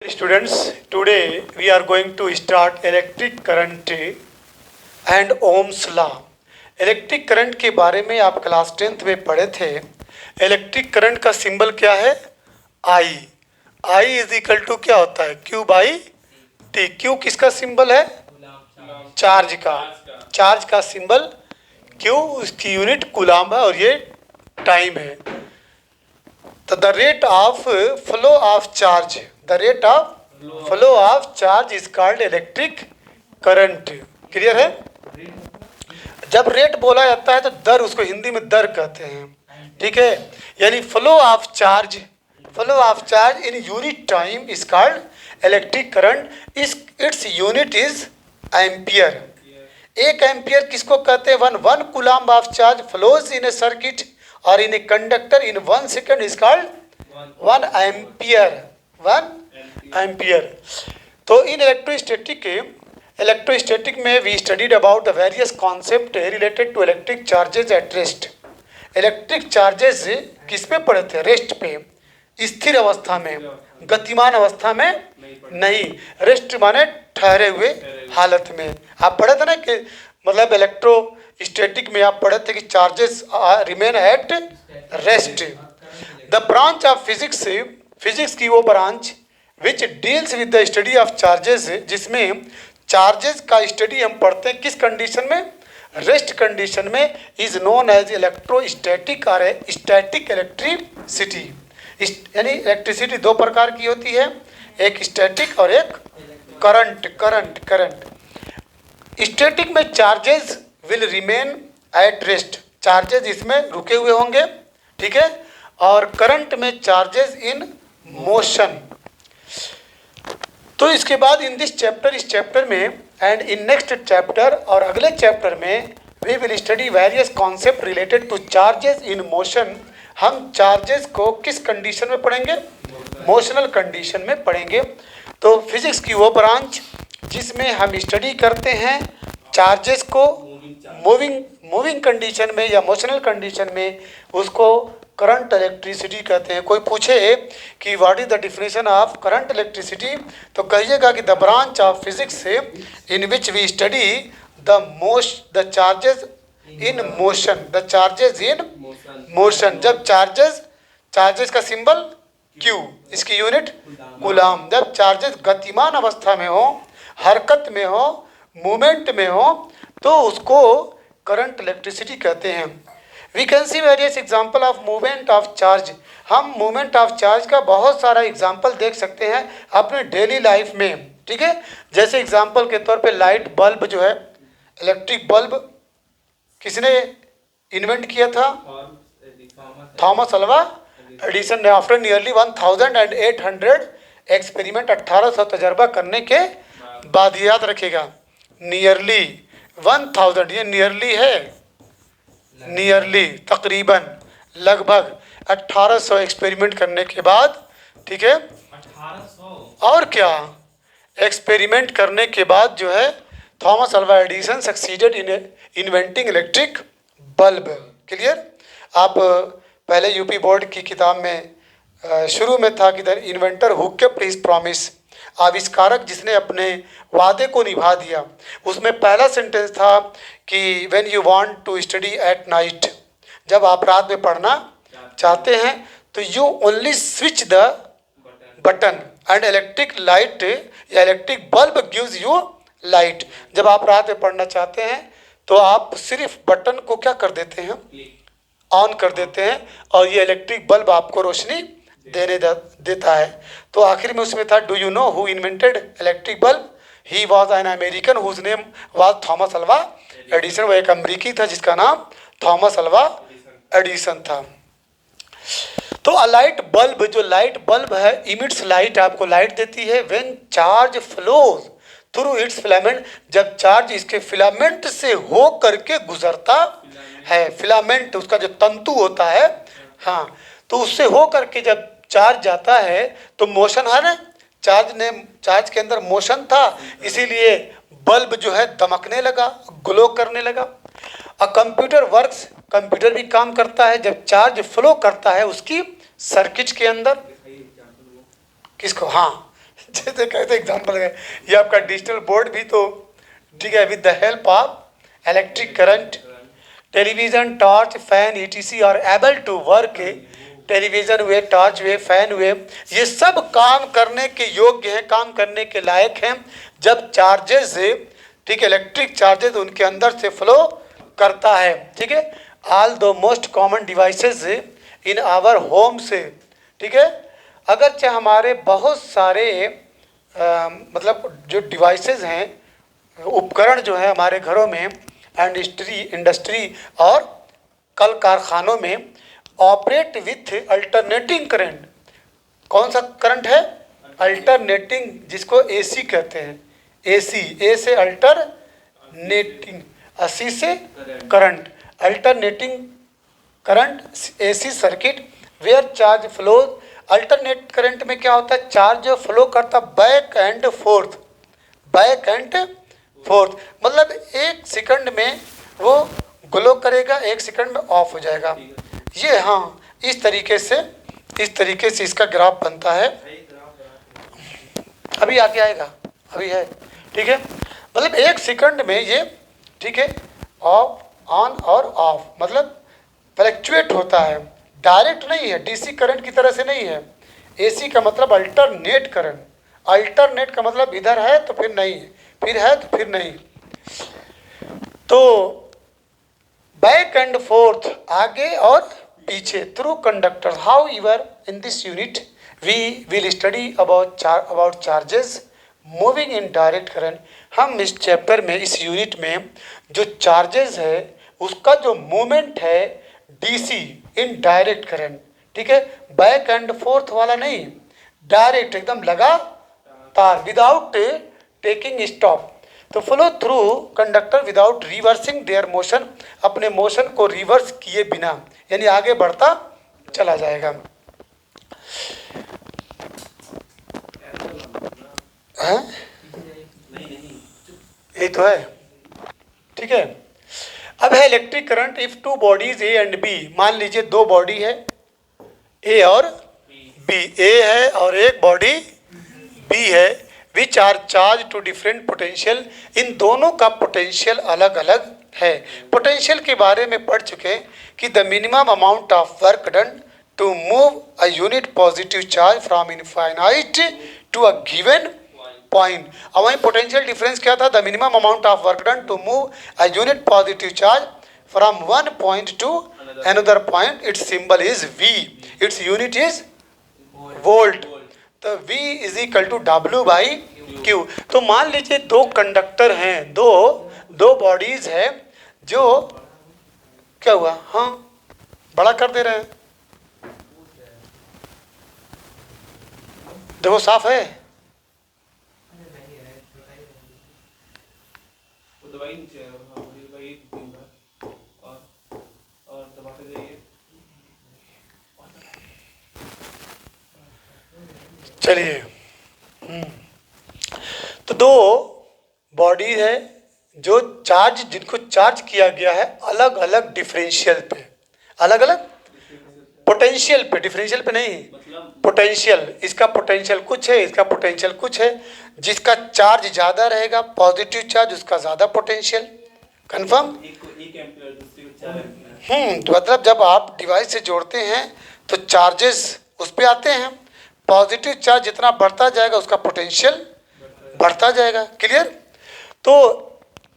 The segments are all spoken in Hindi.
Students, today we are going to start electric current and Ohm's law. Electric current के बारे में आप क्लास 10th में पढ़े थे। इलेक्ट्रिक करंट का सिंबल क्या है? आई। आई इज इक्वल टू क्या होता है? Q by T. क्यू किसका सिंबल है? चार्ज का। चार्ज का सिंबल क्यू, उसकी यूनिट कूलाम है और ये टाइम है। तो the rate of flow of charge, the rate of flow of charge is called electric current. Clear है? जब रेट बोला जाता है तो दर, उसको हिंदी में दर कहते हैं। ठीक है, यानी flow of charge, flow of charge in unit time is called electric current. It's unit is ampere. एक एम्पियर किसको कहते हैं? One coulomb of charge flows in a circuit और in a conductor in 1 second is called 1 ampere. 1 ampere. तो इन इलेक्ट्रोस्टैटिक में we studied about the various concept related to electric charges at rest. Electric charges किस पे पड़े थे? रेस्ट पे, स्थिर अवस्था में, गतिमान अवस्था में नहीं। रेस्ट माने ठहरे हुए हालत में। आप पढ़े थे ना कि मतलब इलेक्ट्रोस्टैटिक में आप पढ़े थे कि charges remain at rest. The branch of physics, physics की वो branch which deals with the study of charges, जिसमें चार्जेस का स्टडी हम पढ़ते हैं किस कंडीशन में? रेस्ट कंडीशन में, इज नोन एज इलेक्ट्रोस्टैटिक और स्टैटिक इलेक्ट्रिसिटी। यानी इलेक्ट्रिसिटी दो प्रकार की होती है, एक स्टैटिक और एक करंट। स्टैटिक में charges will remain at rest, charges इसमें रुके हुए होंगे। ठीक है, और करंट में चार्जेस इन मोशन। तो इसके बाद इन दिस चैप्टर, इस चैप्टर में एंड इन नेक्स्ट चैप्टर और अगले चैप्टर में we will study various concept related to charges in motion. हम चार्जेस को किस कंडीशन में पढ़ेंगे? मोशनल कंडीशन में पढ़ेंगे। तो फिजिक्स की वो ब्रांच जिसमें हम स्टडी करते हैं चार्जेस को मूविंग कंडीशन में या मोशनल कंडीशन में, उसको करंट इलेक्ट्रिसिटी कहते हैं। कोई पूछे कि what is the definition of current electricity, तो कहिएगा कि the branch of physics in which we study the charges in motion, the charges in motion. जब चार्जेस का सिंबल क्यू, इसकी यूनिट कूलाम। जब चार्जेस गतिमान अवस्था में हो, हरकत में हो, मूवमेंट में हो, तो उसको करंट इलेक्ट्रिसिटी कहते हैं। We can see various example of movement of charge. हम मूवमेंट ऑफ चार्ज का बहुत सारा एग्जाम्पल देख सकते हैं अपने डेली लाइफ में। ठीक है, जैसे एग्जाम्पल के तौर पे लाइट बल्ब जो है, इलेक्ट्रिक बल्ब किसने इन्वेंट किया था? थॉमस अल्वा एडिसन ने। आफ्टर नियरली 1800 एक्सपेरिमेंट, 1800 तजर्बा करने के बाद, याद रखिएगा नियरली 1000, ये नियरली है, नियरली तकरीबन लगभग 1800 एक्सपेरिमेंट करने के बाद। ठीक है, 1800 और क्या एक्सपेरिमेंट करने के बाद जो है Thomas Alva Edison succeeded in inventing electric bulb. Clear? आप पहले यूपी बोर्ड की किताब में शुरू में था कि the inventor who kept his promise, आविष्कारक जिसने अपने वादे को निभा दिया। उसमें पहला सेंटेंस था कि when you want to study at night, जब आप रात में पढ़ना चाहते हैं तो you only switch the button and electric light या electric bulb gives you light. जब आप रात में पढ़ना चाहते हैं तो आप सिर्फ बटन को क्या कर देते हैं? ऑन कर देते हैं और ये इलेक्ट्रिक बल्ब आपको रोशनी देता है। तो आखिर में उसमें था, do you know who invented electric bulb? He was an American whose name was Thomas Alva Edison. वो एक अमेरिकी था जिसका नाम थॉमस अल्वा एडिसन था। तो अ लाइट बल्ब, जो लाइट बल्ब है, इमिट्स लाइट, आपको लाइट देती है when charge flows through it's filament, जब चार्ज इसके फिलामेंट से हो करके गुजरता है। फिलामेंट उसका जो तंतु होता है, हाँ, तो उससे हो करके जब चार्ज जाता है तो मोशन है ना, चार्ज के अंदर मोशन था, इसीलिए बल्ब जो है दमकने लगा, ग्लो करने लगा। अ कंप्यूटर वर्क्स, कंप्यूटर भी काम करता है जब चार्ज फ्लो करता है उसकी सर्किट के अंदर। किसको? हाँ, जैसे कैसे एग्जाम्पल है, ये आपका डिजिटल बोर्ड भी तो ठीक है, with the help of electric current television torch fan etc are able to work. Television हुए, टॉर्च हुए, फैन हुए, ये सब काम करने के योग्य हैं, काम करने के लायक हैं जब चार्जेस, ठीक है, इलेक्ट्रिक चार्जेस उनके अंदर से फ्लो करता है। ठीक है, all the most common devices in our homes, ठीक है, अगरचे हमारे बहुत सारे मतलब जो डिवाइसेस हैं, उपकरण जो है हमारे घरों में, इंडस्ट्री और कल कारखानों में ऑपरेट विथ अल्टरनेटिंग करंट। कौन सा करंट है? अल्टरनेटिंग, जिसको एसी कहते हैं। एसी, ए से अल्टरनेटिंग, अस्सी से current, alternating current, AC circuit where charge flow. Alternate current में क्या होता है? चार्ज फ्लो करता back and forth, back and forth, मतलब एक सेकंड में वो ग्लो करेगा, एक सेकंड में ऑफ हो जाएगा। ये हाँ, इस तरीके से इसका ग्राफ बनता है। अभी आगे आएगा, अभी है, ठीक है, मतलब एक सेकंड में ये, ठीक है, ऑफ ऑन और ऑफ, मतलब फ्लक्चुएट होता है, डायरेक्ट नहीं है, डीसी करंट की तरह से नहीं है। एसी का मतलब अल्टरनेट करंट, अल्टरनेट का मतलब इधर है तो फिर नहीं है, फिर है तो फिर नहीं। तो बैक एंड फोर्थ, आगे और पीछे, through conductor. However in this unit we will study about charges moving in direct current. हम इस चैप्टर में, इस यूनिट में जो चार्जेस है उसका जो मूवमेंट है डीसी इन डायरेक्ट करंट, ठीक है, बैक एंड फोर्थ वाला नहीं, डायरेक्ट एकदम लगातार, विदाउट टेकिंग स्टॉप। तो flow through conductor without reversing there motion, अपने मोशन को रिवर्स किए बिना, यानी आगे बढ़ता चला जाएगा। हैं? ये तो है, ठीक है। अब है electric current if two bodies A and B. मान लीजिए दो बॉडी है, ए और बी, ए है और एक बॉडी बी है, which are charge to different potential. इन दोनों का पोटेंशियल अलग अलग है। पोटेंशियल के बारे में पढ़ चुके हैं कि the minimum amount of work done to move a unit positive charge from infinite to a given point. और वहीं पोटेंशियल डिफरेंस क्या था? The minimum amount of work done to move a unit positive charge from one point to another point. Its symbol is V, its unit is volt. तो V is equal to W by Q। तो मान लीजिए दो कंडक्टर हैं, दो बॉडीज है, जो क्या हुआ? हाँ, बड़ा कर दे रहे हैं, देखो साफ है। चलिए, तो दो बॉडी है जो चार्ज, जिनको चार्ज किया गया है अलग अलग डिफरेंशियल पे, अलग अलग पोटेंशियल पे, डिफरेंशियल पे नहीं, पोटेंशियल। इसका पोटेंशियल कुछ है, इसका पोटेंशियल कुछ है। जिसका चार्ज ज़्यादा रहेगा, पॉजिटिव चार्ज, उसका ज़्यादा पोटेंशियल। कंफर्म? तो मतलब जब आप डिवाइस से जोड़ते हैं तो चार्जेस उस पर आते हैं, पॉजिटिव चार्ज जितना बढ़ता जाएगा उसका पोटेंशियल बढ़ता जाएगा। क्लियर? तो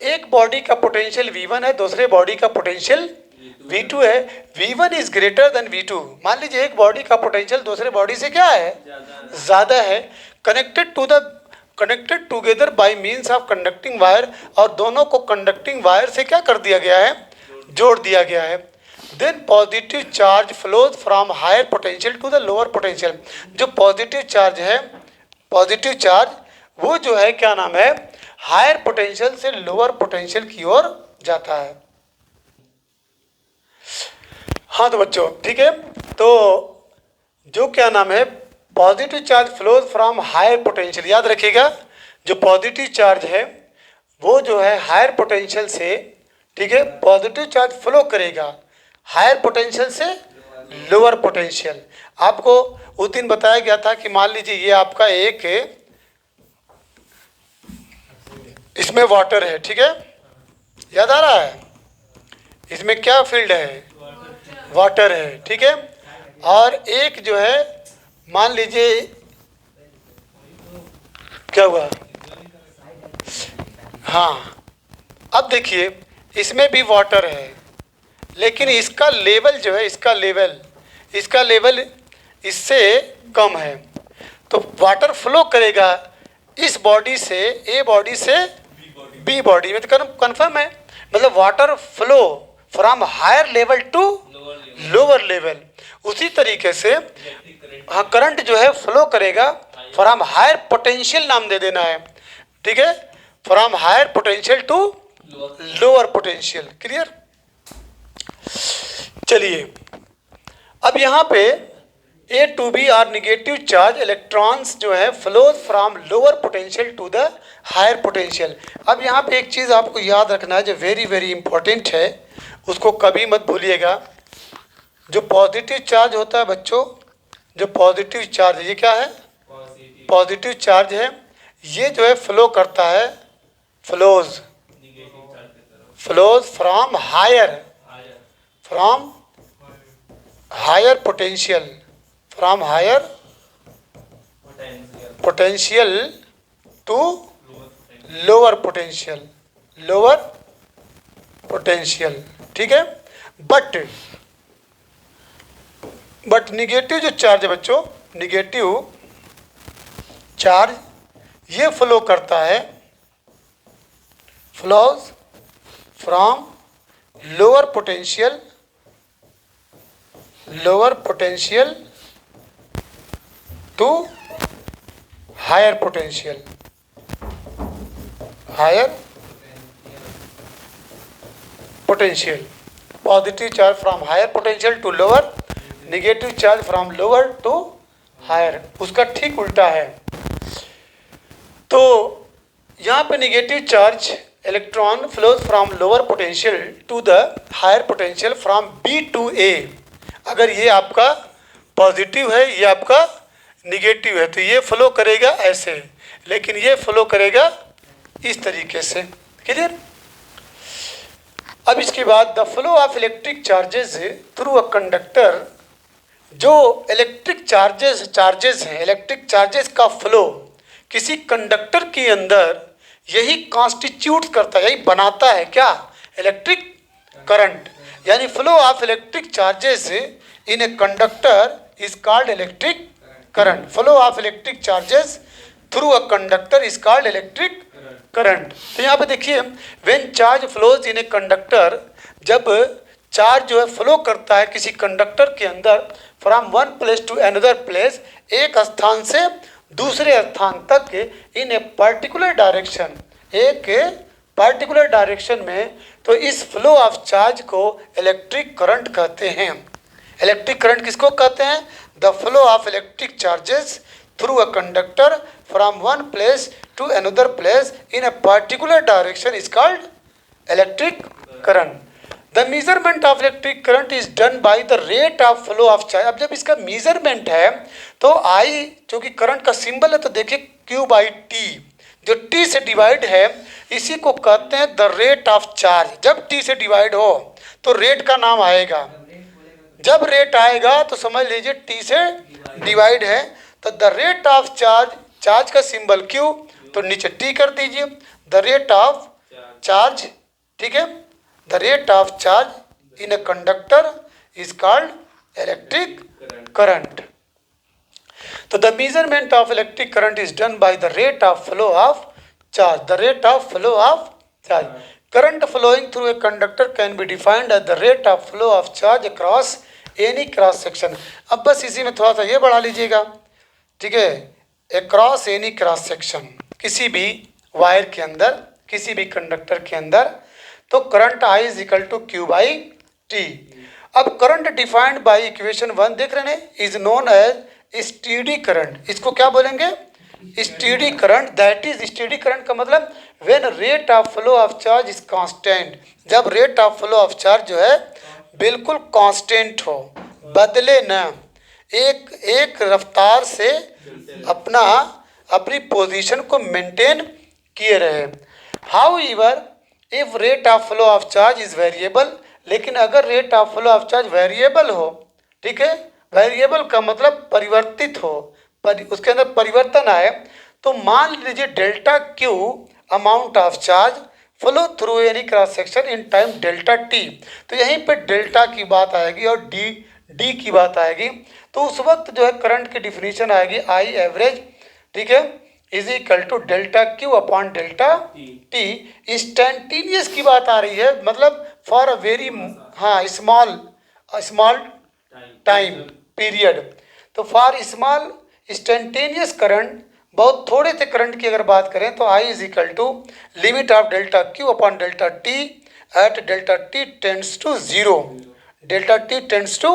एक बॉडी का पोटेंशियल V1 है, दूसरे बॉडी का पोटेंशियल V2 है। V1 is greater than V2। मान लीजिए एक बॉडी का पोटेंशियल दूसरे बॉडी से क्या है? ज़्यादा है। Connected together by means of conducting wire, और दोनों को कंडक्टिंग वायर से क्या कर दिया गया है? जोड़ दिया गया है। Then positive charge flows from higher potential to the lower potential. जो पॉजिटिव चार्ज है, पॉजिटिव चार्ज वो जो है क्या नाम है? हायर पोटेंशियल से लोअर पोटेंशियल की ओर जाता है। हाँ तो बच्चों, ठीक है, तो जो क्या नाम है, positive charge flows from higher potential. याद रखिएगा, जो पॉजिटिव चार्ज है वो जो है हायर पोटेंशियल से, ठीक है, पॉजिटिव चार्ज फ्लो करेगा हायर पोटेंशियल से लोअर पोटेंशियल। आपको उस दिन बताया गया था कि मान लीजिए ये आपका एक इसमें वाटर है, ठीक है, याद आ रहा है, इसमें क्या फील्ड है, वाटर है, ठीक है। और एक जो है, मान लीजिए क्या हुआ, हाँ, अब देखिए इसमें भी वाटर है, लेकिन इसका लेवल जो है, इसका लेवल इससे कम है, तो वाटर फ्लो करेगा इस बॉडी से, ए बॉडी से बी बॉडी में, तो कन्फर्म है, मतलब water flow from higher level to lower level. उसी तरीके से हाँ, करंट जो है फ्लो करेगा फ्रॉम हायर पोटेंशियल, नाम दे देना है, ठीक है, from higher potential to lower potential. Clear? चलिए, अब यहाँ पे A to B are negative charge electrons जो है flow from lower potential to the higher potential. अब यहाँ पे एक चीज़ आपको याद रखना है जो वेरी वेरी इंपॉर्टेंट है, उसको कभी मत भूलिएगा। जो पॉजिटिव चार्ज होता है बच्चों, जो पॉजिटिव चार्ज, ये क्या है, पॉजिटिव चार्ज है, ये जो है फ्लो करता है, flows from higher potential, from higher potential to lower potential, ठीक है। बट निगेटिव जो चार्ज है बच्चों, निगेटिव चार्ज ये फ्लो करता है, flows from lower potential to higher potential, positive charge from higher potential to lower, negative charge from lower to higher, उसका ठीक उल्टा है। तो यहाँ पे negative charge electron flows from lower potential to the higher potential from B to A. अगर ये आपका पॉजिटिव है, ये आपका निगेटिव है, तो ये फ्लो करेगा ऐसे, लेकिन ये फ्लो करेगा इस तरीके से। क्लियर? अब इसके बाद the flow of electric charges through a conductor, जो इलेक्ट्रिक चार्जेस हैं, इलेक्ट्रिक चार्जेस का फ्लो किसी कंडक्टर के अंदर, यही कॉन्स्टिट्यूट करता है, यही बनाता है क्या, इलेक्ट्रिक करंट। यानी flow of electric charges in a conductor is called electric current. Flow of electric charges through a conductor is called electric current. तो यहाँ पे देखिए, when charge flows in a conductor, जब चार्ज जो है फ्लो करता है किसी कंडक्टर के अंदर, from one place to another place, एक स्थान से दूसरे स्थान तक, इन ए पर्टिकुलर डायरेक्शन, एक पर्टिकुलर डायरेक्शन में, तो इस फ्लो ऑफ चार्ज को इलेक्ट्रिक करंट कहते हैं। इलेक्ट्रिक करंट किसको कहते हैं? The flow of electric charges through a conductor from one place to another place in a particular direction is called electric current. The measurement of electric current is done by the rate of flow of charge. अब जब इसका मेजरमेंट है तो आई, जो कि करंट का सिंबल है, तो देखिए Q बाई टी, जो T से डिवाइड है, इसी को कहते हैं द रेट ऑफ चार्ज। जब T से डिवाइड हो तो रेट का नाम आएगा, जब रेट आएगा तो समझ लीजिए T से डिवाइड है, तो द रेट ऑफ चार्ज का सिंबल Q, तो नीचे T कर दीजिए, द रेट ऑफ चार्ज, ठीक है, the rate of charge in a conductor is called electric current. तो the measurement of electric current is done by the rate of flow of charge, the rate of flow of charge. Current flowing through a conductor can be defined as the rate of flow of charge across any cross section. अब बस इसी में थोड़ा सा ये बढ़ा लीजिएगा, ठीक है, अक्रॉस एनी क्रॉस सेक्शन, किसी भी वायर के अंदर, किसी भी कंडक्टर के अंदर, तो current I is equal to Q by T. अब करंट डिफाइंड बाय इक्वेशन 1 देख रहे हैं, is known as steady current. इसको क्या बोलेंगे? Steady current. That is, steady current का मतलब when rate of flow of charge is constant, जब rate of flow of charge जो है बिल्कुल कांस्टेंट हो, बदले न, एक रफ्तार से अपनी पोजीशन को मेंटेन किए रहे। How ever if rate of flow of charge is variable, लेकिन अगर rate of flow of charge variable हो, ठीक है, वेरिएबल का मतलब परिवर्तित हो, उसके अंदर परिवर्तन आए, तो मान लीजिए delta Q amount of charge flow through any cross section in time delta T, तो यहीं पे डेल्टा की बात आएगी और डी डी की बात आएगी। तो उस वक्त जो है करंट की डिफिनीशन आएगी आई एवरेज, ठीक है, is equal to delta Q upon delta T. Instantaneous की बात आ रही है, मतलब फॉर अ वेरी हाँ स्मॉल टाइम पीरियड। तो फॉर स्मॉल इंस्टेंटेनियस करंट, बहुत थोड़े से करंट की अगर बात करें तो I is equal to limit of delta Q upon delta T at delta T tends to zero. Delta T tends to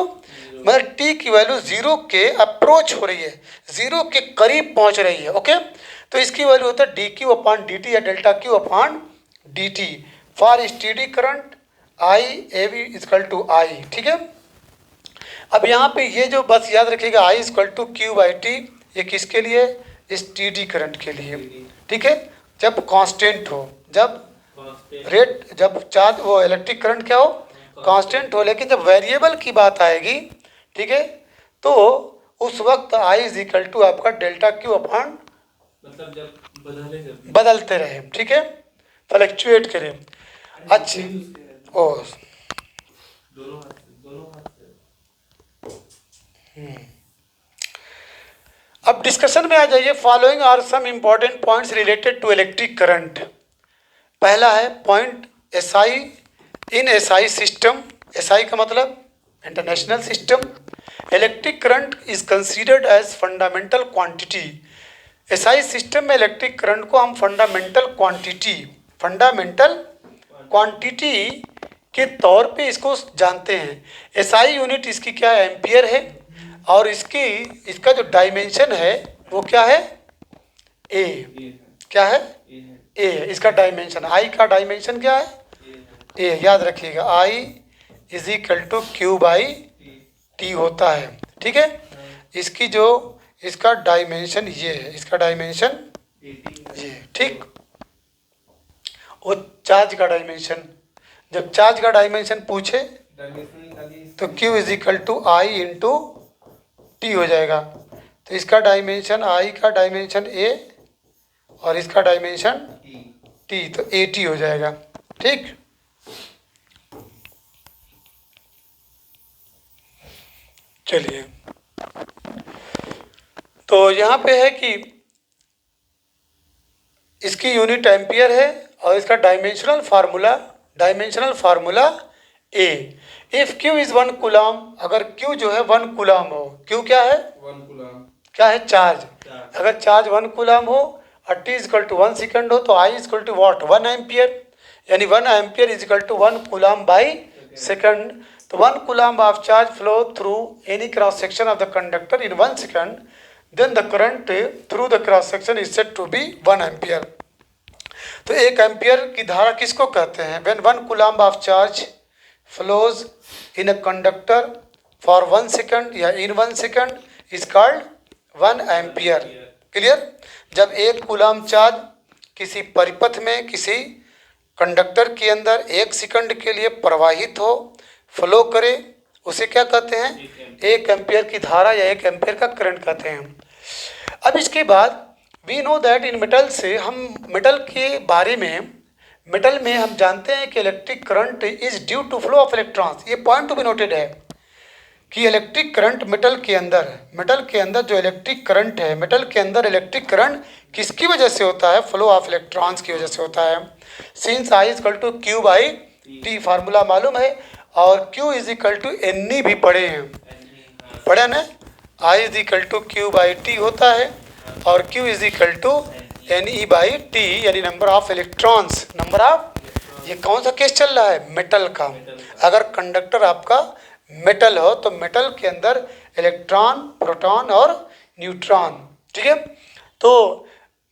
मतलब टी की वैल्यू जीरो के अप्रोच हो रही है, जीरो के करीब पहुंच रही है। ओके, तो इसकी वैल्यू होता है D Q upon D T या delta Q upon D T for steady current I A V is equal to I. ठीक है, अब यहाँ पे ये जो बस याद रखिएगा I is equal to Q by T, ये किसके लिए, स्टेडी करंट के लिए। ठीक है, जब कांस्टेंट हो, जब रेट, जब चार्ज वो इलेक्ट्रिक करंट क्या हो, कांस्टेंट हो। लेकिन जब वेरिएबल की बात आएगी, ठीक है, तो उस वक्त आई इज इक्वल टू आपका डेल्टा क्यू अपॉन, मतलब जब बदलते रहे, ठीक है, फ्लक्चुएट करें। अच्छा, ओ दोनों हाथ से। अब डिस्कशन में आ जाइए। Following are some important points related to electric current. पहला है point SI in SI system. SI का मतलब international system. Electric current is considered as fundamental quantity. SI system में इलेक्ट्रिक करंट को हम फंडामेंटल क्वांटिटी के तौर पे इसको जानते हैं। एसआई यूनिट इसकी क्या है, एम्पियर है, और इसका जो डायमेंशन है वो क्या है, ए। क्या है, ए। इसका डायमेंशन, आई का डायमेंशन क्या है, ए। याद रखिएगा I is equal to Q by T होता है। ठीक है, इसका डायमेंशन ये है, इसका डायमेंशन ये। ठीक, वो चार्ज का डायमेंशन, जब चार्ज का डायमेंशन पूछे तो Q is equal to I into T हो जाएगा। तो इसका डायमेंशन, आई का डायमेंशन ए और इसका डायमेंशन टी, तो ए टी हो जाएगा। ठीक, चलिए, तो यहाँ पे है कि इसकी यूनिट एम्पियर है और इसका dimensional formula A. If Q is 1 coulomb, अगर Q जो है 1 कूलम हो, Q क्या है, 1 कूलम, क्या है, चार्ज। अगर चार्ज 1 कूलम हो और t इजकल टू 1 सेकेंड हो, तो I is equal to what, 1 ampere, यानी 1 ampere is equal to 1 coulomb by second. तो 1 coulomb of charge flow through any cross section of the conductor in 1 second, then the current through the cross section is said to be 1 ampere. तो 1 एम्पियर की धारा किसको कहते हैं, when 1 coulomb of charge flows in a conductor for 1 second या in 1 second is called 1 ampere. Clear, जब 1 कूलम चार्ज किसी परिपथ में, किसी कंडक्टर के अंदर 1 सेकंड के लिए प्रवाहित हो, फ्लो करे, उसे क्या कहते हैं, 1 एम्पियर की धारा या 1 एम्पियर का करंट कहते हैं। अब इसके बाद we know that in metal से, हम मेटल के बारे में, मेटल में हम जानते हैं कि electric current is due to flow of electrons. ये पॉइंट टू बी नोटेड है कि इलेक्ट्रिक करंट मेटल के अंदर जो इलेक्ट्रिक करंट है, मेटल के अंदर इलेक्ट्रिक करंट किसकी वजह से होता है, फ्लो ऑफ इलेक्ट्रॉन्स की वजह से होता है। Since I is equal to Q by T formula मालूम है, और Q is equal to N E भी पढ़े हैं, पढ़े ना, I is equal to Q by T होता है और Q is equal to N E by T, यानी number of electrons. Number of, ये कौन सा केस चल रहा है, मेटल का। अगर कंडक्टर आपका मेटल हो तो मेटल के अंदर इलेक्ट्रॉन, प्रोटॉन और न्यूट्रॉन। ठीक है, तो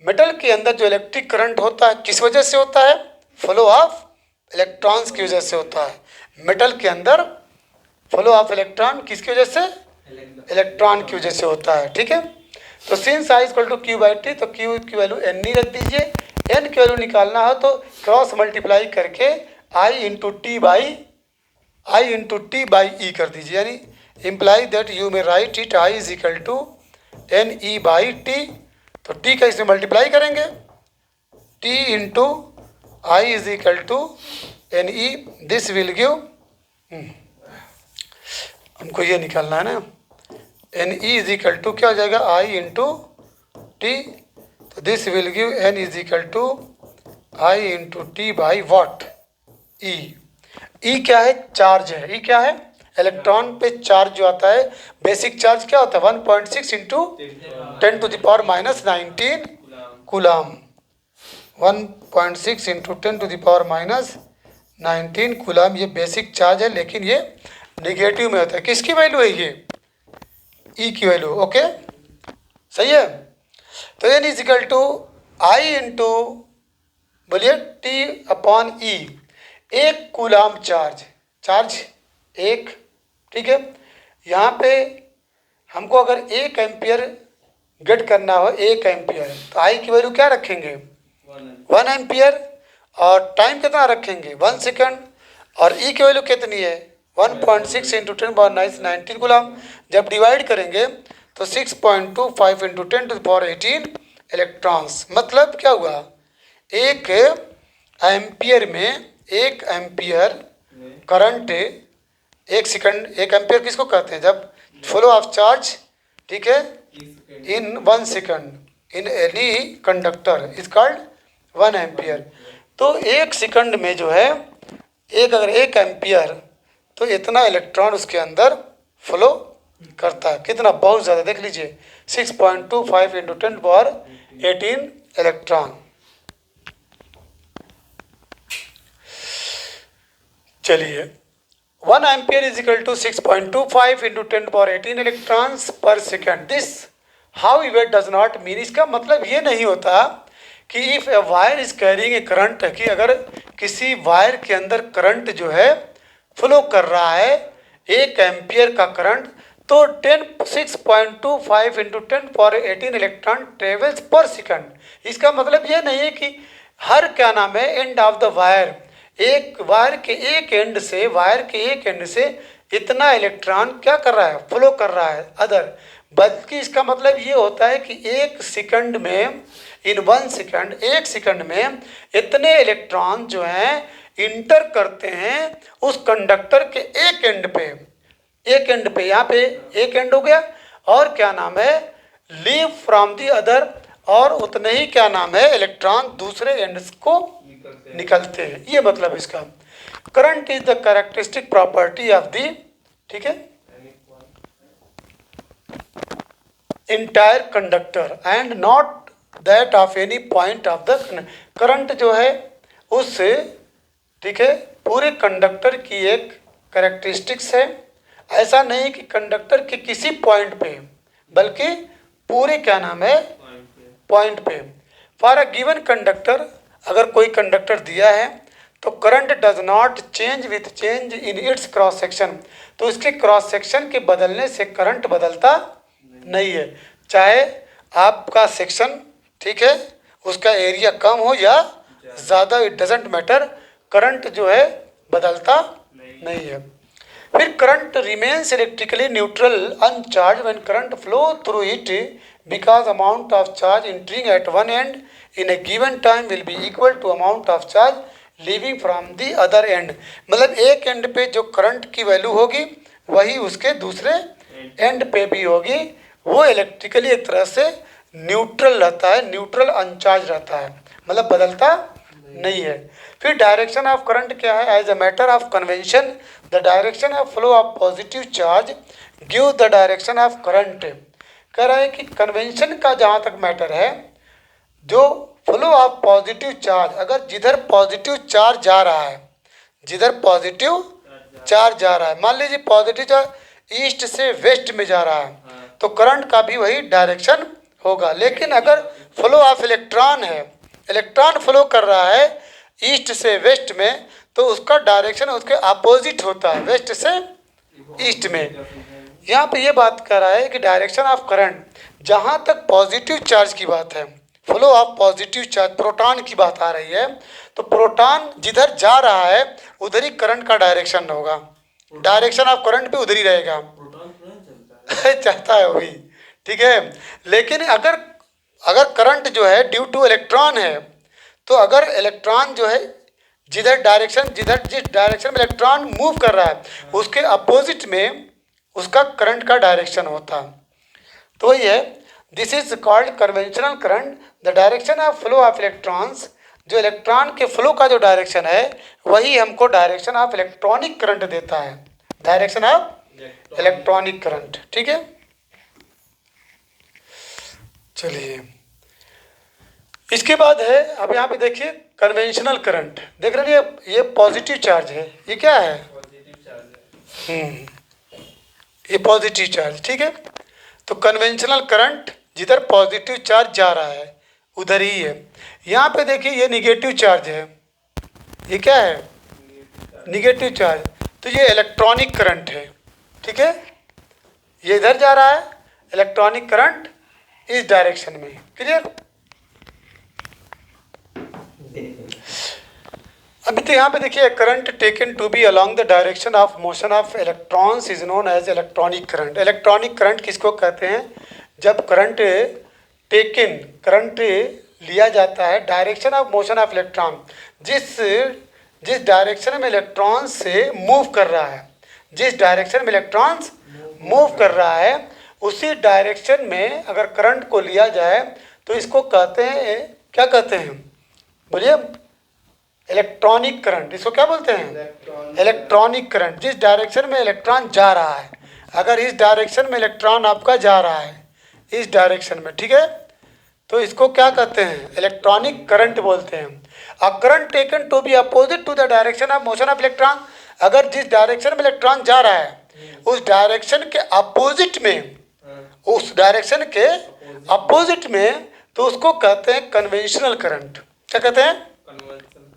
मेटल के अंदर जो इलेक्ट्रिक करंट होता है किस वजह से होता है, फ्लो ऑफ इलेक्ट्रॉन्स की वजह से होता है। मेटल के अंदर फ्लो ऑफ इलेक्ट्रॉन किसकी वजह से, इलेक्ट्रॉन की वजह से होता है। ठीक है, तो since I equal to Q by T, तो क्यू की वैल्यू एन ई रख दीजिए, एन की वैल्यू निकालना हो तो क्रॉस मल्टीप्लाई करके I into T by E कर दीजिए, यानी imply that you may write it I is equal to N E by T. तो टी का इसमें मल्टीप्लाई करेंगे, T into I is equal to N E, this will give, हमको ये निकालना है ना, N E is equal to क्या हो जाएगा आई इंटू टी, तो this will give N is equal to I into T by what ई। ई क्या है? चार्ज है। ई क्या है? इलेक्ट्रॉन पे चार्ज जो आता है, बेसिक चार्ज क्या होता है 1.6 इंटू 10⁻⁻19 कूलाम, 1.6 इंटू 10⁻⁻19 कूलाम, ये बेसिक चार्ज है, लेकिन ये निगेटिव में होता है। किसकी वैल्यू है ये? ई की वैल्यू। ओके, सही है। तो N is equal to I into बोलिए टी अपॉन ई, एक कूलाम चार्ज एक, ठीक है। यहाँ पे हमको अगर 1 एम्पियर गेट करना हो, 1 एम्पियर, तो आई की वैल्यू क्या रखेंगे 1 एम्पियर, और टाइम कितना रखेंगे 1 सेकंड, और ई की वैल्यू कितनी है 1.6 इंटू 10⁻⁹ कूलाम। जब डिवाइड करेंगे तो 6.25 इंटू 10⁻18 इलेक्ट्रॉन्स। मतलब क्या हुआ, 1 एम्पियर में 1 एम्पियर करंट, 1 सेकंड, 1 एम्पियर किसको कहते हैं? जब फ्लो ऑफ चार्ज, ठीक है, इन 1 second in any conductor is called 1 ampere. तो 1 सेकंड में जो है अगर 1 एम्पियर, तो इतना इलेक्ट्रॉन उसके अंदर फ्लो करता है। कितना? बहुत ज़्यादा। देख लीजिए 6.25 इंटू 10⁻18 इलेक्ट्रॉन। चलिए, 1 ampere is equal to 6.25 into 10⁻18 electrons per second. This however does not mean, इसका मतलब ये नहीं होता कि if a wire is carrying a current, कि अगर किसी वायर के अंदर करंट जो है फ्लो कर रहा है 1 एम्पियर का करंट, तो 6.25 इंटू 10⁻18 इलेक्ट्रॉन ट्रेवल्स पर सेकंड। इसका मतलब ये नहीं है कि हर क्या नाम है end of the wire, wire के एक एंड से इतना इलेक्ट्रॉन क्या कर रहा है, फ्लो कर रहा है अदर, बल्कि इसका मतलब ये होता है कि 1 सेकंड में, इन 1 सेकंड, 1 सेकंड में इतने इलेक्ट्रॉन जो हैं इंटर करते हैं उस कंडक्टर के एक एंड पे, यहाँ पे एक एंड हो गया, और क्या नाम है लीव फ्रॉम दी अदर, और उतने ही क्या नाम है इलेक्ट्रॉन दूसरे एंड को निकलते हैं। ये मतलब इसका। Current is the characteristic property of the, ठीक है, entire conductor and not that of any point of the current, जो है उस, ठीक है, पूरे कंडक्टर की एक कैरेक्टरिस्टिक्स है। ऐसा नहीं कि कंडक्टर के किसी पॉइंट पे, बल्कि पूरे क्या नाम है पॉइंट पे। फॉर अ गिवन कंडक्टर, अगर कोई कंडक्टर दिया है तो current does not change with change in its cross section, तो इसके क्रॉस सेक्शन के बदलने से करंट बदलता नहीं है। चाहे आपका सेक्शन, ठीक है, उसका एरिया कम हो या ज़्यादा, इट डजेंट मैटर, करंट जो है बदलता नहीं है। फिर current remains electrically neutral uncharged when current flow through it, because amount of charge entering at one end in a given time will be equal to amount of charge leaving from the other end. मतलब एक एंड पे जो करंट की वैल्यू होगी वही उसके दूसरे एंड पे भी होगी। वो इलेक्ट्रिकली एक तरह से न्यूट्रल रहता है, न्यूट्रल अनचार्ज रहता है, मतलब बदलता नहीं है। फिर डायरेक्शन ऑफ करंट क्या है? As a matter of convention the direction of flow of positive charge give the direction of current. कह रहा है कि कन्वेंशन का जहाँ तक मैटर है, जो फ्लो ऑफ पॉजिटिव चार्ज, अगर जिधर पॉजिटिव चार्ज जा रहा है, जिधर पॉजिटिव चार्ज जा रहा है, मान लीजिए पॉजिटिव चार्ज ईस्ट से वेस्ट में जा रहा है, तो करंट का भी वही डायरेक्शन होगा। लेकिन अगर फ्लो ऑफ इलेक्ट्रॉन है, इलेक्ट्रॉन फ्लो कर रहा है ईस्ट से वेस्ट में, तो उसका डायरेक्शन उसके अपोजिट होता है, वेस्ट से ईस्ट में। यहाँ पे ये बात कर रहा है कि डायरेक्शन ऑफ करंट, जहाँ तक पॉजिटिव चार्ज की बात है, flow of positive charge, proton की बात आ रही है, तो प्रोटॉन जिधर जा रहा है उधर ही करंट का डायरेक्शन होगा, डायरेक्शन ऑफ करंट भी उधर ही रहेगा। प्रोटॉन तुरंत चलता है। चाहता है वही, ठीक है। लेकिन अगर अगर करंट जो है ड्यू टू इलेक्ट्रॉन है, तो अगर इलेक्ट्रॉन जो है जिस डायरेक्शन में इलेक्ट्रॉन मूव कर रहा है उसके अपोजिट में उसका करंट का डायरेक्शन होता है। तो वही है, this is called conventional current, the direction of flow of electrons. जो इलेक्ट्रॉन के फ्लो का जो डायरेक्शन है वही हमको डायरेक्शन ऑफ इलेक्ट्रॉनिक करंट देता है, डायरेक्शन ऑफ इलेक्ट्रॉनिक करंट, ठीक है। चलिए इसके बाद है, अब यहाँ पे देखिए कन्वेंशनल करंट, देख रहे हैं ये पॉजिटिव चार्ज है, ये क्या है, पॉजिटिव चार्ज है। ये पॉजिटिव चार्ज, ठीक है। तो कन्वेंशनल करंट जिधर पॉजिटिव चार्ज जा रहा है उधर ही है। यहाँ पे देखिए ये निगेटिव चार्ज है, ये क्या है, निगेटिव चार्ज, तो ये इलेक्ट्रॉनिक करंट है, ठीक है। ये इधर जा रहा है, इलेक्ट्रॉनिक करंट इस डायरेक्शन में, क्लियर। अभी तो यहाँ पे देखिए current taken to be along the direction of motion of electrons is known as electronic current. Electronic current किसको कहते हैं, जब करंट टेकन, करंट लिया जाता है direction of motion of electron, जिस डायरेक्शन में इलेक्ट्रॉन से मूव कर रहा है, जिस डायरेक्शन में इलेक्ट्रॉन्स मूव कर रहा है उसी डायरेक्शन में अगर करंट को लिया जाए तो इसको कहते हैं, क्या कहते हैं बोलिए, इलेक्ट्रॉनिक करंट। इसको क्या बोलते हैं, इलेक्ट्रॉनिक करंट। जिस डायरेक्शन में इलेक्ट्रॉन जा रहा है, अगर इस डायरेक्शन में इलेक्ट्रॉन आपका जा रहा है इस डायरेक्शन में, ठीक है, तो इसको क्या कहते हैं, इलेक्ट्रॉनिक करंट बोलते हैं। A current taken to be opposite to the direction of motion of electron, अगर जिस डायरेक्शन में इलेक्ट्रॉन जा रहा है उस डायरेक्शन के अपोजिट में, उस डायरेक्शन के अपोजिट में, तो उसको कहते हैं कन्वेंशनल करंट। क्या कहते हैं,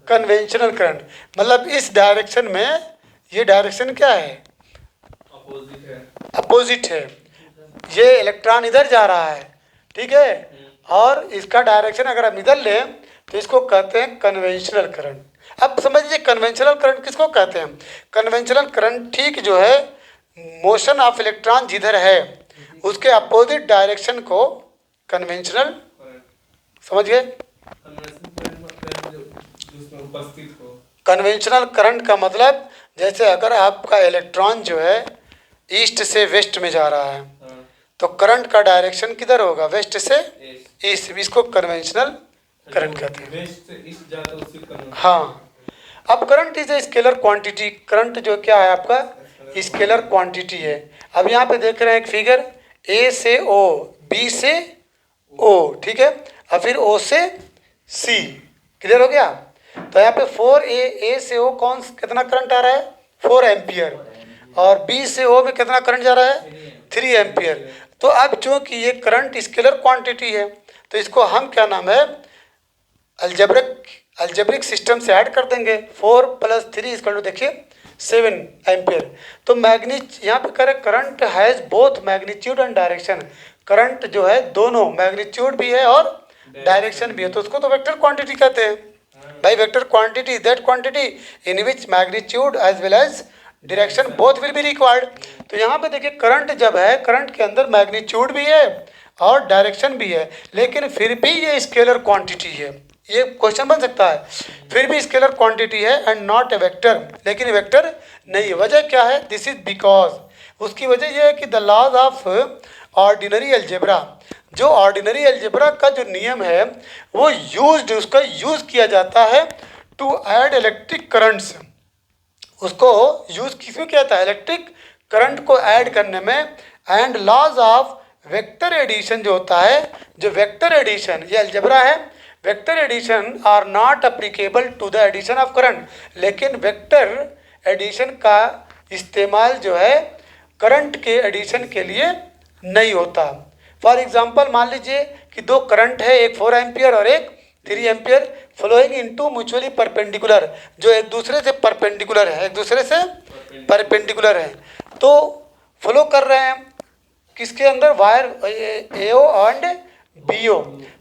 कन्वेंशनल करंट। मतलब इस डायरेक्शन में, ये डायरेक्शन क्या है, अपोजिट है, अपोजिट है, ये इलेक्ट्रॉन इधर जा रहा है, ठीक है, और इसका डायरेक्शन अगर हम इधर लें तो इसको कहते हैं कन्वेंशनल करंट। अब समझिए कन्वेंशनल करंट किसको कहते हैं, कन्वेंशनल करंट ठीक जो है मोशन ऑफ इलेक्ट्रॉन जिधर है उसके अपोजिट डायरेक्शन को कन्वेंशनल, समझ गए, उपस्थित हो। कन्वेंशनल करंट का मतलब जैसे अगर आपका इलेक्ट्रॉन जो है ईस्ट से वेस्ट में जा रहा है तो करंट का डायरेक्शन किधर होगा, वेस्ट से ईस्ट, इसको कन्वेंशनल करंट कहते हैं। वेस्ट से ईस्ट जाता उसी करंट। हाँ, अब current is a scalar quantity, current जो क्या है आपका स्केलर क्वांटिटी है। अब यहाँ पे देख रहे हैं एक फिगर, ए से ओ, बी से ओ, ठीक है, और फिर ओ से सी, क्लियर हो गया। तो यहाँ पे 4A से ओ कौन कितना करंट आ रहा है, 4 एम्पियर, और बी से ओ में कितना करंट जा रहा है, 3 एम्पियर। तो अब चूँकि ये करंट स्केलर क्वांटिटी है तो इसको हम क्या नाम है, अलजेब्रिक सिस्टम से ऐड कर देंगे, 4 + 3 = देखिए 7 एम्पियर। तो यहाँ पे करें current has both magnitude and direction, current जो है दोनों मैग्नीट्यूड भी है और डायरेक्शन भी है, तो उसको तो वेक्टर क्वांटिटी कहते हैं भाई। Vector quantity that quantity in which magnitude as well as direction both will be required. तो यहाँ पे देखिए करंट जब है, करंट के अंदर मैग्नीट्यूड भी है और डायरेक्शन भी है, लेकिन फिर भी ये स्केलर क्वांटिटी है। ये क्वेश्चन बन सकता है, फिर भी स्केलर क्वांटिटी है एंड नॉट ए वेक्टर, लेकिन वेक्टर नहीं है। वजह क्या है, दिस इज बिकॉज, उसकी वजह यह है कि the laws of ordinary algebra, जो ऑर्डिनरी अलजेब्रा का जो नियम है वो उसका यूज़ किया जाता है टू ऐड इलेक्ट्रिक करंट्स, उसको यूज़ किसमें किया जाता है, इलेक्ट्रिक करंट को ऐड करने में। And laws of vector addition जो होता है, जो वेक्टर एडिशन, ये अलजेब्रा है, vector addition are not applicable to the addition of current, लेकिन वेक्टर एडिशन का इस्तेमाल जो है करंट के एडिशन के लिए नहीं होता। फॉर एग्जांपल मान लीजिए कि दो करंट है, एक 4 एम्पियर और एक 3 ampere, flowing into mutually perpendicular, जो एक दूसरे से परपेंडिकुलर है, एक दूसरे से परपेंडिकुलर है, तो फ्लो कर रहे हैं किसके अंदर, वायर AO एंड BO,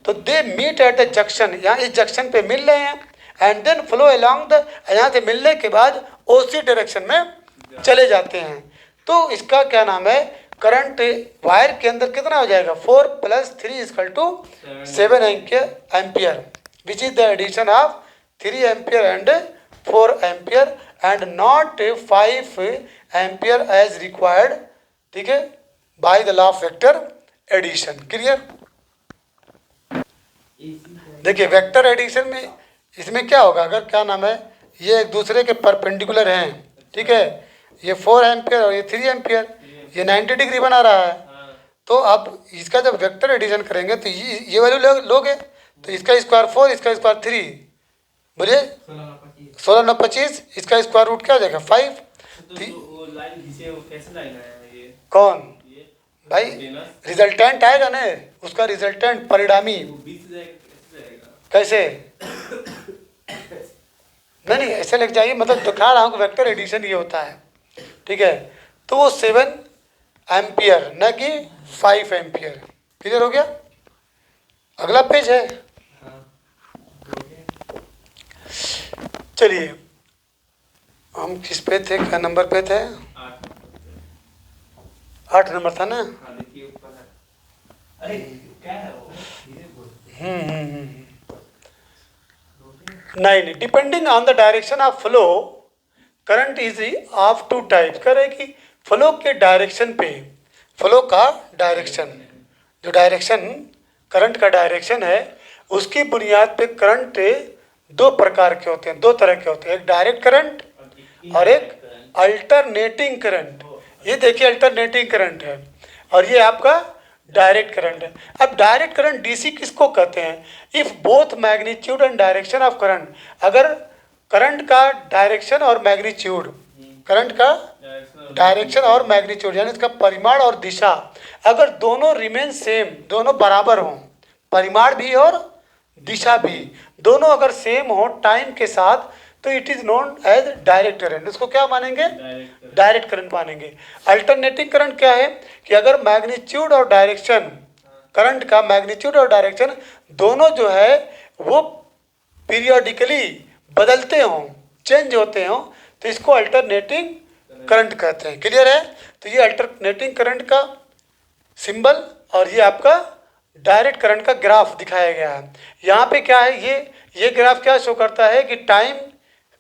तो they meet at the junction, यहाँ इस जंक्शन पे मिल रहे हैं, and then flow along the, यहाँ से मिलने के बाद OC डायरेक्शन में चले जाते हैं। तो इसका क्या नाम है, करंट वायर के अंदर कितना हो जाएगा, 4 + 3 = 7 ampere, which is the addition of 3 ampere and 4 ampere and not 5 ampere as required, ठीक है, by the law of vector addition. Clear. देखिए वेक्टर एडिशन में इसमें क्या होगा, अगर क्या नाम है, ये एक दूसरे के परपेंडिकुलर हैं, ठीक है, ये 4 एम्पियर और ये 3 एम्पियर, ये 90 डिग्री बना रहा है। तो अब इसका जब वेक्टर एडिशन करेंगे तो ये वैल्यू लोगे, तो इसका स्क्वायर 4, इसका स्क्वायर 3, बोलिए 16 9 25, इसका स्क्वायर रूट क्या हो जाएगा 5। वो लाइन घिसे वो कैसे लाइन आया ये? कौन ये भाई, रिजल्टेंट आएगा ना, उसका रिजल्टेंट परिणामी वो 20 जाएगा कैसे जाएगा? कैसे, नहीं ऐसे लग जाइए, मतलब दिखा रहा हूँ कि वेक्टर एडिशन ये होता है, ठीक है। तो वो 7 एम्पियर न कि 5 एम्पियर। क्लियर हो गया। अगला पेज है, चलिए हम किस पे थे, क्या नंबर पे थे, 8 नंबर था ना। हाँ देखिए ऊपर है। अरे क्या है वो? नहीं, depending on the direction of flow current is of 2 type. कह रहे कि फ्लो के डायरेक्शन पे, फ्लो का डायरेक्शन, जो डायरेक्शन करंट का डायरेक्शन है, उसकी बुनियाद पे करंट 2 प्रकार के होते हैं, 2 तरह के होते हैं, एक डायरेक्ट करंट और एक अल्टरनेटिंग करंट। ये देखिए अल्टरनेटिंग करंट है और ये आपका डायरेक्ट करंट है। अब डायरेक्ट करंट डीसी किसको कहते हैं, if both magnitude and direction of current, अगर करंट का डायरेक्शन और मैग्नीट्यूड, करंट का डायरेक्शन और मैग्नीट्यूड यानी इसका परिमाण और दिशा, अगर दोनों रिमेन सेम, दोनों बराबर हों, परिमाण भी और दिशा भी, दोनों अगर सेम हो टाइम के साथ, तो it is known as direct current. इसको क्या मानेंगे, डायरेक्ट करंट मानेंगे। अल्टरनेटिंग करंट क्या है कि अगर मैग्नीट्यूड और डायरेक्शन, करंट का मैग्नीट्यूड और डायरेक्शन दोनों जो है वो पीरियोडिकली बदलते हों, चेंज होते हों, तो इसको अल्टरनेटिंग करंट कहते हैं। क्लियर है। तो ये अल्टरनेटिंग करंट का सिंबल और ये आपका डायरेक्ट करंट का ग्राफ दिखाया गया है। यहाँ पे क्या है, ये ग्राफ क्या शो करता है कि time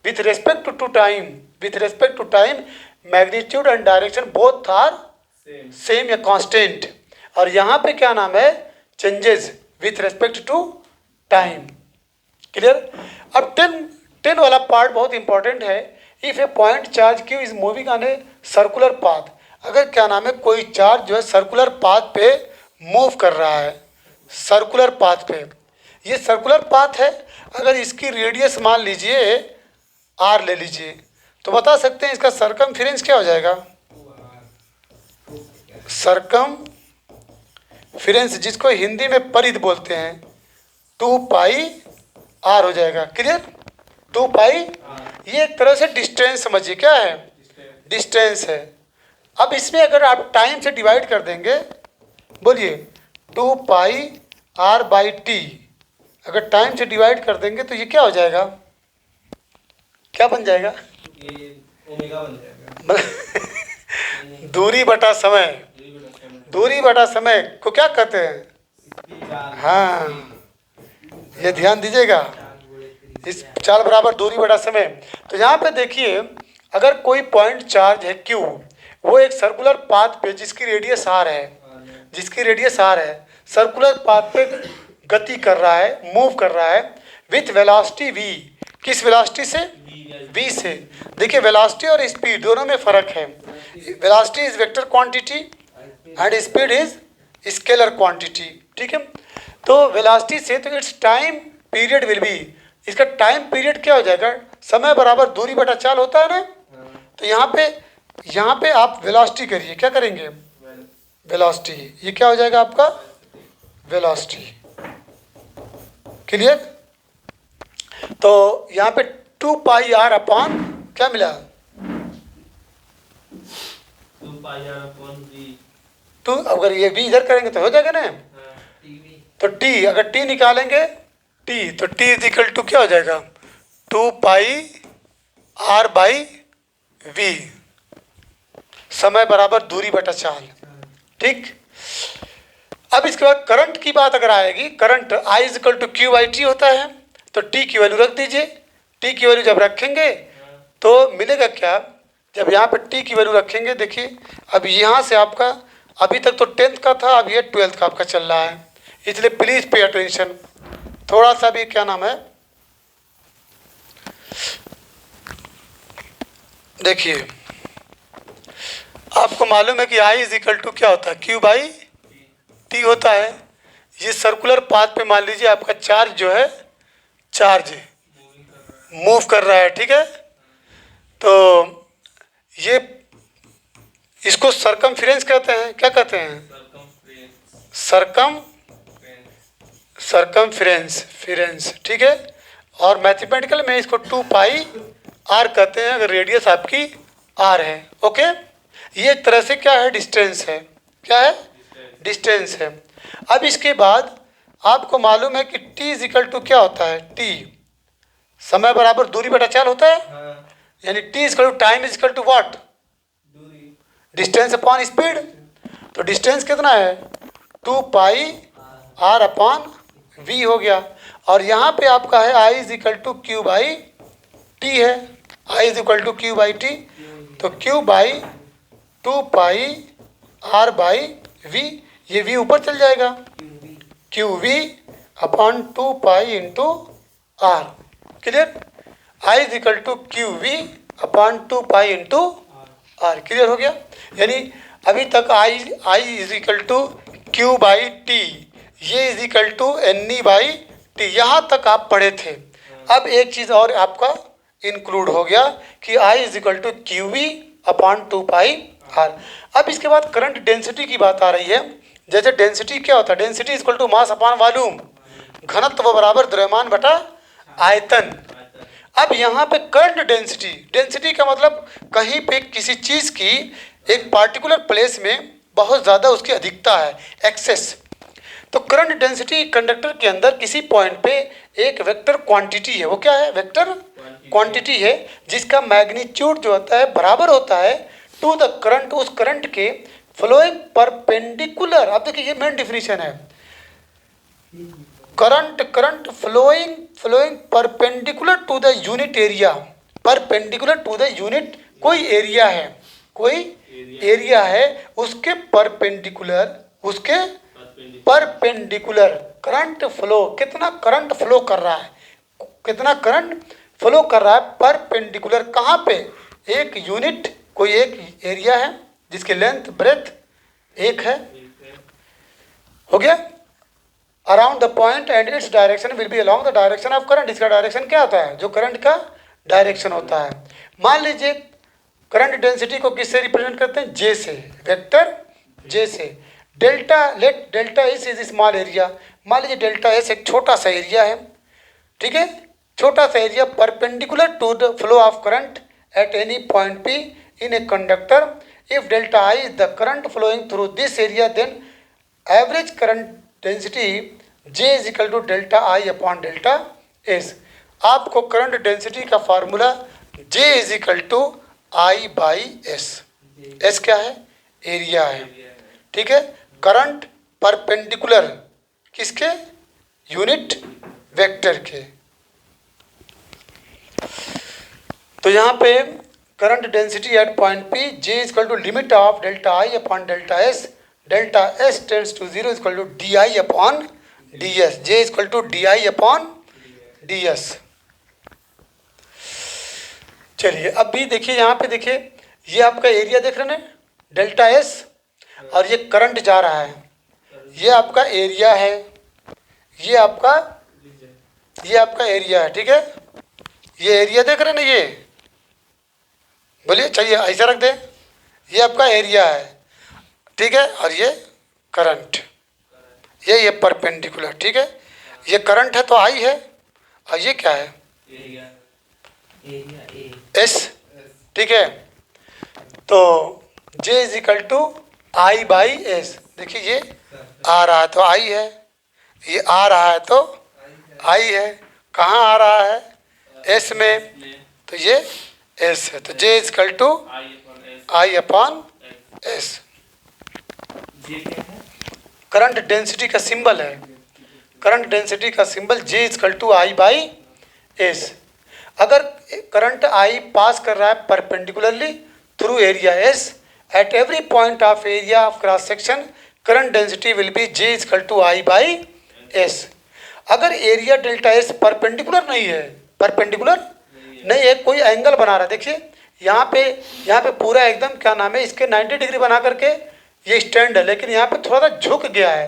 with respect to time, with respect to time magnitude and direction both are same या कांस्टेंट, और यहाँ पे क्या नाम है, changes with respect to time. Clear. अब 10 वाला पार्ट बहुत इंपॉर्टेंट है। If a point charge Q is moving on a circular path, अगर क्या नाम है कोई चार्ज जो है सर्कुलर पाथ पे मूव कर रहा है, सर्कुलर पाथ पे, ये सर्कुलर पाथ है, अगर इसकी रेडियस मान लीजिए आर ले लीजिए, तो बता सकते हैं इसका सरकमफेरेंस क्या हो जाएगा, सरकमफेरेंस जिसको हिंदी में परिध बोलते हैं, 2πr हो जाएगा। क्लियर। 2π ये एक तरह से डिस्टेंस समझिए, क्या है, डिस्टेंस है। अब इसमें अगर आप टाइम से डिवाइड कर देंगे, बोलिए 2πr/t, अगर टाइम से डिवाइड कर देंगे तो ये क्या हो जाएगा, क्या बन जाएगा, ये ओमेगा बन जाएगा। दूरी बटा समय, दूरी बटा समय को क्या कहते हैं, हाँ ये ध्यान दीजिएगा, इस चाल बराबर दूरी बटा समय। तो यहाँ पे देखिए अगर कोई पॉइंट चार्ज है Q, वो एक सर्कुलर पाथ पे जिसकी रेडियस r है, जिसकी रेडियस r है, सर्कुलर पाथ पे गति कर रहा है, मूव कर रहा है विथ वेलोसिटी v, किस वेलोसिटी से, v से। देखिए वेलोसिटी और स्पीड दोनों में फर्क है। Velocity is vector quantity and speed is scalar quantity, ठीक है। तो वेलोसिटी से तो it's time period will be, इसका टाइम पीरियड क्या हो जाएगा, समय बराबर दूरी बटा चाल होता है ना। तो यहाँ पे आप वेलोसिटी करिए, क्या करेंगे, वेलोसिटी, ये क्या हो जाएगा आपका वेलोसिटी। क्लियर। तो यहाँ पे 2πr अपॉन क्या मिला, 2πr/v। तो अगर ये v इधर करेंगे तो हो जाएगा ना, तो टी, अगर टी निकालेंगे टी, तो टी इज इक्वल टू क्या हो जाएगा, 2 पाई आर बाई वी, समय बराबर दूरी बटा चाल। ठीक। अब इसके बाद करंट की बात अगर आएगी, current I is equal to Q by T होता है, तो टी की वैल्यू रख दीजिए। टी की वैल्यू जब रखेंगे तो मिलेगा क्या, जब यहाँ पर टी की वैल्यू रखेंगे, देखिए अब यहाँ से आपका अभी तक तो 10th का था, अब ये 12th का आपका चल रहा है, इसलिए प्लीज़ पे अटेंशन। थोड़ा सा भी क्या नाम है, देखिए आपको मालूम है कि आई इज इक्वल टू क्या होता है, क्यू बाई टी होता है। ये सर्कुलर पाथ पे मान लीजिए आपका चार्ज जो है, चार्ज मूव कर रहा है, ठीक है। तो ये इसको सरकमफ्रेंस कहते हैं, क्या कहते हैं, सरकमफ्रेंस, ठीक है। और मैथमेटिकल में इसको 2 पाई आर कहते हैं, अगर रेडियस आपकी आर है। ओके, ये एक तरह से क्या है, डिस्टेंस है, क्या है, डिस्टेंस है। अब इसके बाद आपको मालूम है कि टी इज इक्वल टू क्या होता है, टी समय बराबर दूरी बटा चाल होता है, यानी T is equal to time is equal to what, distance upon speed. तो डिस्टेंस कितना है, 2 पाई आर अपॉन वी हो गया। और यहाँ पे आपका है I is equal to Q by T है, I is equal to Q by T, तो Q by 2 pi R by V, ये वी ऊपर चल जाएगा, Q V upon 2 pi into R. Clear, I is equal to Q V upon 2 pi into R. Clear हो गया। यानी अभी तक I is equal to Q by T, ये is equal to N E by T, यहाँ तक आप पढ़े थे। अब एक चीज़ और आपका इंक्लूड हो गया कि I is equal to Q V upon 2 pi R. अब इसके बाद करंट डेंसिटी की बात आ रही है। जैसे डेंसिटी क्या होता है, density equal to mass upon volume, घनत्व बराबर द्रव्यमान बटा आयतन। अब यहाँ पे करंट डेंसिटी, डेंसिटी का मतलब कहीं पे किसी चीज़ की एक पार्टिकुलर प्लेस में बहुत ज़्यादा उसकी अधिकता है, एक्सेस। तो करंट डेंसिटी कंडक्टर के अंदर किसी पॉइंट पे एक वेक्टर क्वांटिटी है, वो क्या है, वेक्टर क्वांटिटी है, जिसका मैग्नीट्यूड जो होता है बराबर होता है टू द करंट, उस करंट के फ्लोइंग परपेंडिकुलर। अब देखिए ये मेन डिफिनीशन है, current flowing perpendicular to the unit area, perpendicular to the unit, कोई एरिया है, कोई एरिया है, उसके परपेंडिकुलर, उसके परपेंडिकुलर करंट फ्लो, कितना करंट फ्लो कर रहा है, कितना करंट फ्लो कर रहा है परपेंडिकुलर, कहाँ पे, एक यूनिट, कोई एक एरिया है जिसकी लेंथ ब्रेथ एक है, हो गया, around the point and its direction will be along the direction of current. इसका डायरेक्शन क्या होता है, जो करंट का डायरेक्शन होता है। मान लीजिए करंट डेंसिटी को किससे रिप्रेजेंट करते हैं, जे से, वेक्टर जे से। Delta, let delta S is small area, मान लीजिए डेल्टा एस एक छोटा सा एरिया है, ठीक है, छोटा सा area perpendicular to the flow of current at any point P in a conductor. If delta I is the current flowing through this area, then average current density J is equal to delta I upon delta S. आपको करंट डेंसिटी का formula J is equal to I by S, S क्या है, एरिया है, ठीक है। करंट परपेंडिकुलर किसके, यूनिट वेक्टर के। तो यहाँ पे current density at point P, J is equal to limit of delta I upon delta S tends to 0 is equal to D I upon D S, J is equal to D I upon D S. चलिए अब भी देखिए, यहाँ पे देखिए ये आपका एरिया देख रहे हैं डेल्टा एस, और ये करंट जा रहा है, ये आपका एरिया है, ये आपका एरिया है, ठीक है। ये एरिया देख रहे हैं ना, ये बोलिए, चाहिए ऐसा रख दे, ये आपका एरिया है, ठीक है, और ये करंट, ये परपेंडिकुलर, ठीक है। ये करंट है तो आई है, और ये क्या है, एस, ठीक है। तो J is equal to I by S, देखिए ये आ रहा है तो आई है, ये आ रहा है तो आई है, कहाँ आ रहा है, एस में, तो ये एस है, तो J is equal to I upon S. Current density का सिंबल है, करंट डेंसिटी का symbol J is equal to I by S. अगर करंट आई पास कर रहा है perpendicularly through area S, at every point of area of cross section current density will be J is equal to I by S. अगर एरिया डेल्टा एस परपेंडिकुलर नहीं है, परपेंडिकुलर नहीं है, कोई एंगल बना रहा है, देखिए यहाँ पे पूरा एकदम क्या नाम है इसके 90 डिग्री बना करके ये स्टैंड है, लेकिन यहाँ पे थोड़ा सा झुक गया है,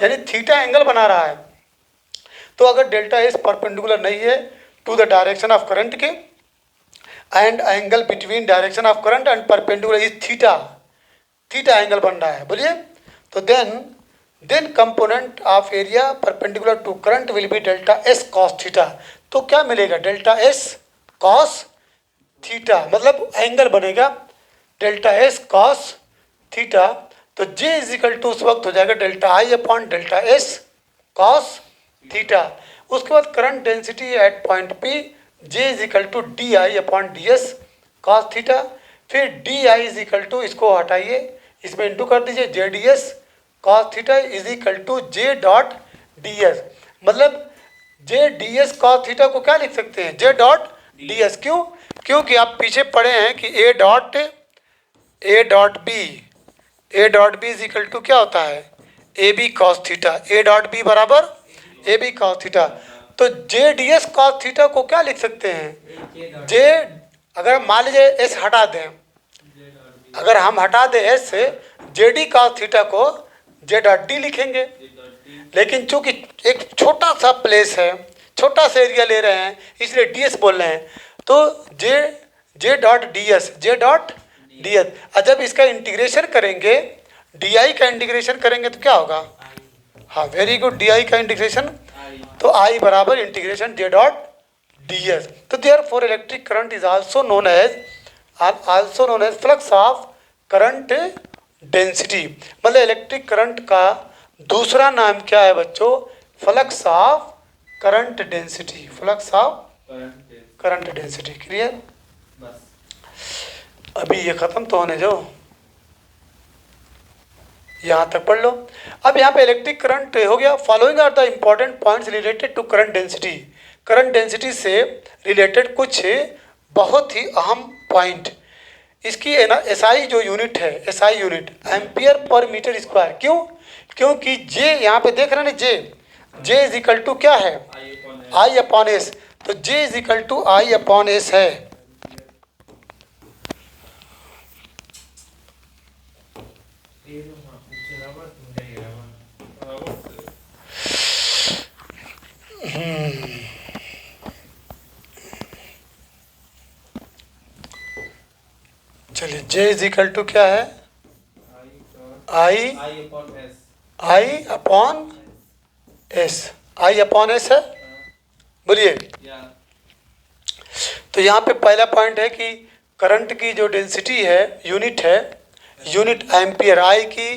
यानी थीटा एंगल बना रहा है। तो अगर डेल्टा एस परपेंडिकुलर नहीं है to the direction of current के, and angle between direction of current and perpendicular is theta, theta angle बन रहा है, बोलिए, तो then component of area perpendicular to current will be delta S cos theta. तो क्या मिलेगा, डेल्टा एस कॉस थीटा, मतलब एंगल बनेगा डेल्टा एस कॉस थीटा। तो जे इज इक्वल टू उस वक्त हो जाएगा delta I upon delta S cos theta. उसके बाद current density at point P J is equal to D I upon D S cos theta. फिर D I is equal to, इसको हटाइए, इसमें इंटू कर दीजिए, J D S cos theta is equal to J dot D S. मतलब J D S cos theta को क्या लिख सकते हैं, जे डॉट डी एस। क्यों, क्योंकि आप पीछे पढ़े हैं कि A dot B is equal to क्या होता है, A B cos theta, A dot B बराबर ए बी कॉस थीटा। तो J D S cos theta को क्या लिख सकते हैं, जे, अगर मान लीजिए एस हटा दें, अगर हम हटा दें एस से, जे डी कॉस थीटा को जे डॉट डी लिखेंगे, लेकिन चूंकि एक छोटा सा प्लेस है, छोटा सा एरिया ले रहे हैं, इसलिए डी एस बोल रहे हैं, तो जे डॉट डी एस, जे डॉट डी एस। और जब इसका इंटीग्रेशन करेंगे, डी आई का इंटीग्रेशन करेंगे तो क्या होगा, हाँ वेरी गुड, डी आई का इंटीग्रेशन, तो आई बराबर integration J dot D S. तो therefore electric current is also known as flux of current density. मतलब इलेक्ट्रिक करंट का दूसरा नाम क्या है बच्चों, flux of current density, flux of current density. Clear, अभी ये खत्म तो होने दो, यहाँ तक पढ़ लो। अब यहाँ पे इलेक्ट्रिक करंट हो गया। Following are the important points related to current density. Current density से रिलेटेड कुछ बहुत ही अहम पॉइंट। इसकी एसआई जो यूनिट है, एसआई यूनिट एम्पियर पर मीटर स्क्वायर। क्यों, क्योंकि जे यहाँ पे देख रहे हैं ना, जे इज इक्वल टू क्या है, आई अपॉन एस। तो J is equal to I upon S है। चलिए, जे इज इक्वल टू क्या है, I upon S, I upon S है, बोलिए। तो यहाँ पे पहला पॉइंट है कि करंट की जो डेंसिटी है, यूनिट है, यूनिट एम्पियर, आई की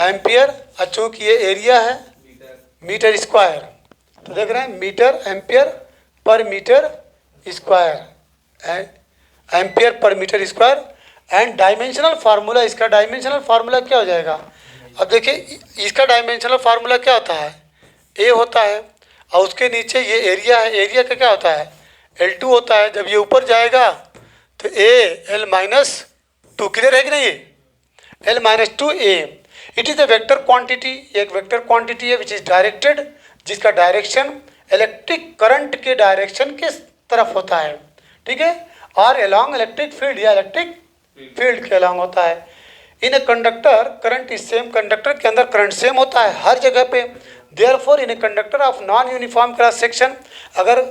एम्पियर, चूँकि ये एरिया है मीटर स्क्वायर, तो देख रहे हैं मीटर एम्पियर पर मीटर स्क्वायर, एम्पियर पर metre square. And dimensional formula, इसका डायमेंशनल फार्मूला क्या हो जाएगा, अब देखिए इसका डायमेंशनल फार्मूला क्या होता है, ए होता है, और उसके नीचे ये एरिया है, एरिया का क्या होता है, L2 होता है। जब ये ऊपर जाएगा तो A(L-2), क्लियर है कि नहीं, L-2A। It is a vector quantity, एक वेक्टर क्वांटिटी है विच इज़ डायरेक्टेड, जिसका डायरेक्शन इलेक्ट्रिक करंट के डायरेक्शन के तरफ होता है, ठीक है, और अलोंग इलेक्ट्रिक फील्ड या इलेक्ट्रिक फील्ड के अलोंग होता है। In a conductor current is same, conductor के अंदर करंट सेम होता है हर जगह पे। Therefore in a conductor of non uniform cross section, अगर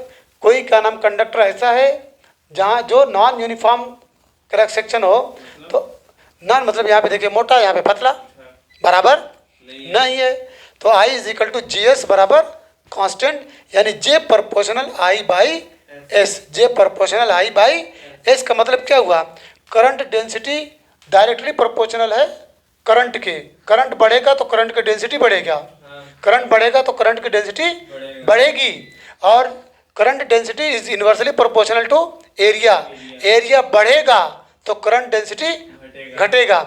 कोई क्या नाम कंडक्टर ऐसा है जहाँ जो नॉन यूनिफॉर्म क्रॉस सेक्शन हो, तो नॉन मतलब यहाँ पे देखिए मोटा, यहाँ पे पतला, बराबर नहीं है, तो I is equal to G S बराबर कांस्टेंट, यानी J proportional I by S, J proportional I by S का मतलब क्या हुआ, करंट डेंसिटी डायरेक्टली प्रोपोर्शनल है करंट के, करंट बढ़ेगा तो करंट की डेंसिटी बढ़ेगा, करंट बढ़ेगा तो करंट की डेंसिटी बढ़ेगा। बढ़ेगी, और current density is inversely proportional to area. Area बढ़ेगा तो करंट डेंसिटी घटेगा। घटेगा,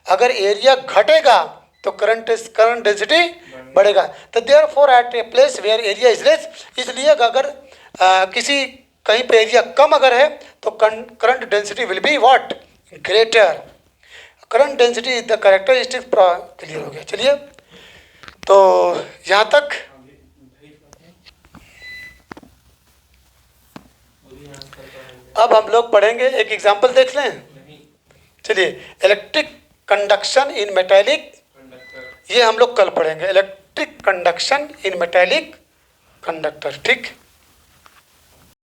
अगर एरिया घटेगा तो करंट डेंसिटी बढ़ेगा। तो therefore at a place where area is less, इसलिए अगर किसी कहीं पे एरिया कम अगर है तो current density will be what, greater. Current density is the characteristic. Clear हो गया? चलिए, तो यहाँ तक अब हम लोग पढ़ेंगे, एक एग्जाम्पल देख लें। नहीं, चलिए, इलेक्ट्रिक कंडक्शन इन मेटेलिक, कंडक्टर। ये हम लोग कल पढ़ेंगे, इलेक्ट्रिक कंडक्शन इन मेटेलिक कंडक्टर। ठीक।